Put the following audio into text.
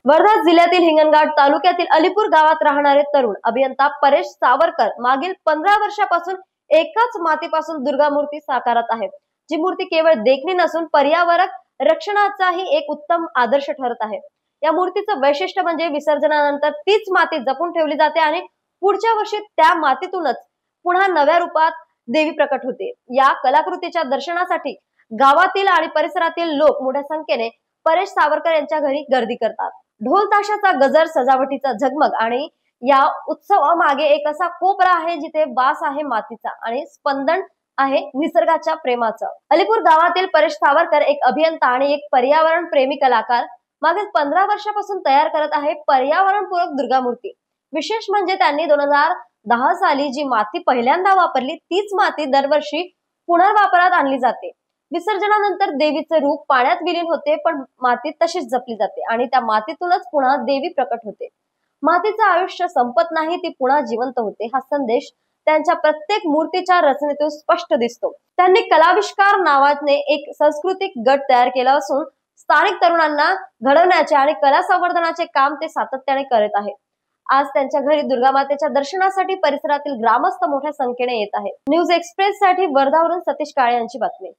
वर्धा जिल्ह्यातील हिंगणघाट तालुक्यातील अलीपूर गावात राहणारे तरुण अभियंता परेश सावरकर मागील 15 वर्षापासून एकाच मातीपासून दुर्गा मूर्ती साकारत आहेत। जी मूर्ती केवळ देखणी नसून पर्यावरण रक्षणाचाही एक उत्तम आदर्श ठरत आहे। या मूर्तीचं वैशिष्ट्य म्हणजे विसर्जनानंतर तीच माती जपून ठेवली जाते आणि पुढच्या वर्षी त्या मातीतूनच पुन्हा नव्या रूपात देवी प्रकट होते। या कलाकृतीच्या दर्शनासाठी गावातील आणि परिसरातील लोक मोठ्या संख्येने परेश सावरकर यांच्या घरी गर्दी करतात। ढोल ताशाचा गजर, सजावटीचा झगमग आणि या उत्सवामागे एक असा कोपरा आहे जिथे वास आहे मातीचा आणि स्पंदन आहे निसर्गाच्या प्रेमाचं। अलीपूर गावातील परेश सावरकर एक अभियंता आणि एक पर्यावरण प्रेमी कलाकार मागील 15 वर्षापासून तयार करत आहे पर्यावरणपूरक दुर्गा मूर्ती। विशेष म्हणजे त्यांनी 2010 साली जी माती पहिल्यांदा वापरली तीच माती दरवर्षी पुनर्वापरात आणली जाते। विसर्जनानंतर देवीचे रूप पाण्यात विलीन होते, पण माती तशीच जपली जाते आणि त्या मातीतूनच पुन्हा देवी प्रकट होते। मातीचं आयुष्य संपत नाही, ती पुन्हा जिवंत होते। हा संदेश त्यांच्या प्रत्येक मूर्तीच्या रचनेतून स्पष्ट दिसतो। त्यांनी कलाविष्कार नावाने एक सांस्कृतिक गट तयार केला असून स्थानिक तरुणांना घडवण्याचे आणि कला संवर्धनाचे काम ते सातत्याने करत आहेत। आज त्यांच्या घरी दुर्गा मातेच्या दर्शनासाठी परिसरातील ग्रामस्थ मोठ्या संख्येने येत आहेत। न्यूज एक्सप्रेस साठी वर्धावरून सतीश काळे यांची बातमी।